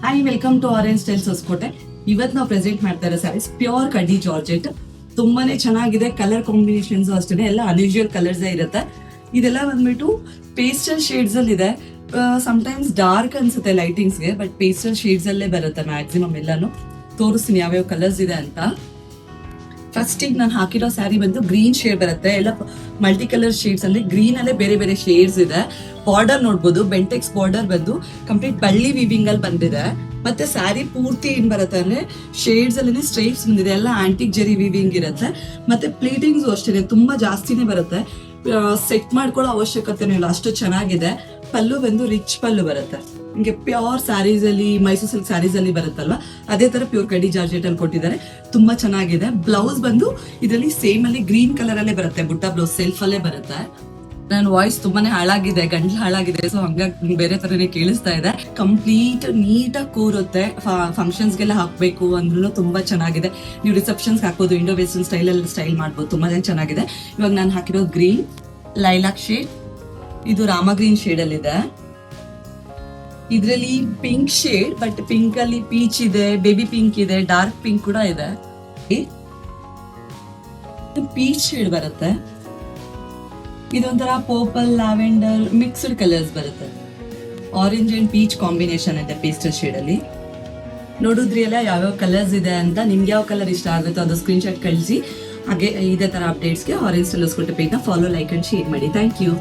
Hi, welcome to orange styles Hoskote. ಇವತ್ತು ನಾವು present ಮಾಡ್ತಾ ಇರೋ ಸ್ಯಾರೀಸ್ ಪ್ಯೂರ್ ಕಡ್ಡಿ ಜಾರ್ಜೆಟ್. ತುಂಬಾನೇ ಚೆನ್ನಾಗಿದೆ. ಕಲರ್ ಕಾಂಬಿನೇಷನ್ಸ್ ಅಷ್ಟೇ ಎಲ್ಲ ಅನ್ಯೂಶುವಲ್ ಕಲರ್ಸ್ ಇರುತ್ತೆ. ಇದೆಲ್ಲ ಬಂದ್ಬಿಟ್ಟು ಪೇಸ್ಟಲ್ ಶೇಡ್ಸ್ ಅಲ್ಲಿ ಇದೆ. ಸಮ್ಟೈಮ್ಸ್ ಡಾರ್ಕ್ ಅನ್ಸುತ್ತೆ ಲೈಟಿಂಗ್ಸ್ಗೆ, ಬಟ್ ಪೇಸ್ಟಲ್ ಶೇಡ್ಸ್ ಅಲ್ಲೇ ಬರುತ್ತೆ ಮ್ಯಾಕ್ಸಿಮಮ್. ಎಲ್ಲಾನು ತೋರಿಸ್ತೀನಿ ಯಾವ್ಯಾವ ಕಲರ್ಸ್ ಇದೆ ಅಂತ. ಫಸ್ಟ್ ಈಗ ನಾನು ಹಾಕಿರೋ ಸ್ಯಾರಿ ಬಂದು ಗ್ರೀನ್ ಶೇಡ್ ಬರುತ್ತೆ. ಎಲ್ಲ ಮಲ್ಟಿ ಕಲರ್ ಶೇಡ್ಸ್ ಅಲ್ಲಿ ಗ್ರೀನ್ ಅಲ್ಲೇ ಬೇರೆ ಬೇರೆ ಶೇಡ್ಸ್ ಇದೆ. ಬಾರ್ಡರ್ ನೋಡ್ಬೋದು, ಬೆಂಟೆಕ್ಸ್ ಬಾರ್ಡರ್ ಬಂದು ಕಂಪ್ಲೀಟ್ ಬಳ್ಳಿ ವಿವಿಂಗ್ ಅಲ್ಲಿ ಬಂದಿದೆ. ಮತ್ತೆ ಸ್ಯಾರಿ ಪೂರ್ತಿ ಏನ್ ಬರುತ್ತೆ ಅಂದ್ರೆ ಶೇಡ್ಸ್ ಅಲ್ಲಿ ಸ್ಟ್ರೈಪ್ಸ್ ಬಂದಿದೆ. ಎಲ್ಲ ಆಂಟಿಕ್ ಜೆರಿ ವಿವಿಂಗ್ ಇರುತ್ತೆ. ಮತ್ತೆ ಪ್ಲೀಟಿಂಗ್ಸ್ ಅಷ್ಟೇ ತುಂಬಾ ಜಾಸ್ತಿನೇ ಬರುತ್ತೆ. ಸೆಟ್ ಮಾಡ್ಕೊಳ್ಳೋ ಅವಶ್ಯಕತೆ ಇಲ್ಲ, ಅಷ್ಟು ಚೆನ್ನಾಗಿದೆ. ಪಲ್ಲು ಬಂದು ರಿಚ್ ಪಲ್ಲು ಬರುತ್ತೆ. ನಿಮಗೆ ಪ್ಯೂರ್ ಸ್ಯಾರೀಸ್ ಅಲ್ಲಿ, ಮೈಸೂರು ಸಿಲ್ಕ್ ಸ್ಯಾರೀಸ್ ಅಲ್ಲಿ ಬರುತ್ತಲ್ವಾ, ಅದೇ ತರ ಪ್ಯೂರ್ ಕಡ್ಡಿ ಜಾರ್ಜೆಟ್ ಅಲ್ಲಿ ಕೊಟ್ಟಿದ್ದಾರೆ. ತುಂಬಾ ಚೆನ್ನಾಗಿದೆ. ಬ್ಲೌಸ್ ಬಂದು ಇದರಲ್ಲಿ ಸೇಮ್ ಅಲ್ಲಿ ಗ್ರೀನ್ ಕಲರ್ ಅಲ್ಲೇ ಬರುತ್ತೆ. ಬುಟ್ಟ ಬ್ಲೌಸ್ ಸೆಲ್ಫ್ ಅಲ್ಲೇ ಬರುತ್ತೆ. ನನ್ನ ವಾಯ್ಸ್ ತುಂಬಾನೇ ಹಾಳಾಗಿದೆ, ಗಂಟ್ಲು ಹಾಳಾಗಿದೆ, ಸೊ ಹಂಗಾಗಿ ಬೇರೆ ತರನೇ ಕೇಳಿಸ್ತಾ ಇದೆ. ಕಂಪ್ಲೀಟ್ ನೀಟಾಗಿ ಕೂರುತ್ತೆ. ಫಂಕ್ಷನ್ಸ್ಗೆಲ್ಲ ಹಾಕ್ಬೇಕು ಅಂದ್ರೂ ತುಂಬಾ ಚೆನ್ನಾಗಿದೆ. ನೀವು ರಿಸೆಪ್ಷನ್ಸ್ ಹಾಕೋದು, ಇಂಡೋ ವೆಸ್ಟರ್ನ್ ಸ್ಟೈಲ್ ಅಲ್ಲಿ ಸ್ಟೈಲ್ ಮಾಡ್ಬೋದು. ತುಂಬಾನೇ ಚೆನ್ನಾಗಿದೆ. ಇವಾಗ ನಾನು ಹಾಕಿರೋದು ಗ್ರೀನ್ ಲೈಲಾಕ್ ಶೇಡ್. ಇದು ರಾಮ ಗ್ರೀನ್ ಶೇಡ್ ಅಲ್ಲಿ ಇದೆ. ಇದರಲ್ಲಿ ಪಿಂಕ್ ಶೇಡ್, ಬಟ್ ಪಿಂಕ್ ಅಲ್ಲಿ ಪೀಚ್ ಇದೆ, ಬೇಬಿ ಪಿಂಕ್ ಇದೆ, ಡಾರ್ಕ್ ಪಿಂಕ್ ಕೂಡ ಇದೆ. ಪೀಚ್ ಶೇಡ್ ಬರುತ್ತೆ. ಇದೊಂಥರ ಪರ್ಪಲ್, ಲ್ಯಾವೆಂಡರ್ ಮಿಕ್ಸ್ಡ್ ಕಲರ್ಸ್ ಬರುತ್ತೆ. ಆರೆಂಜ್ ಅಂಡ್ ಪೀಚ್ ಕಾಂಬಿನೇಷನ್ ಇದೆ ಪೇಸ್ಟಲ್ ಶೇಡ್ ಅಲ್ಲಿ. ನೋಡಿದ್ರಿ ಅಲ್ಲ ಯಾವ್ಯಾವ ಕಲರ್ಸ್ ಇದೆ ಅಂತ. ನಿಮ್ಗೆ ಯಾವ ಕಲರ್ ಇಷ್ಟ ಆಗುತ್ತೋ ಅದು ಸ್ಕ್ರೀನ್ ಶಾಟ್ ಕಳಿಸಿ. ಹಾಗೆ ಇದೇ ತರ ಅಪ್ಡೇಟ್ಸ್ಗೆ ಆರೆಂಜ್ ಸ್ಟೈಲ್ ಹೊಸಕೋಟೆ ಪೇಜ್ನ ಫಾಲೋ, ಲೈಕ್ ಅಂಡ್ ಶೇರ್ ಮಾಡಿ. Thank you.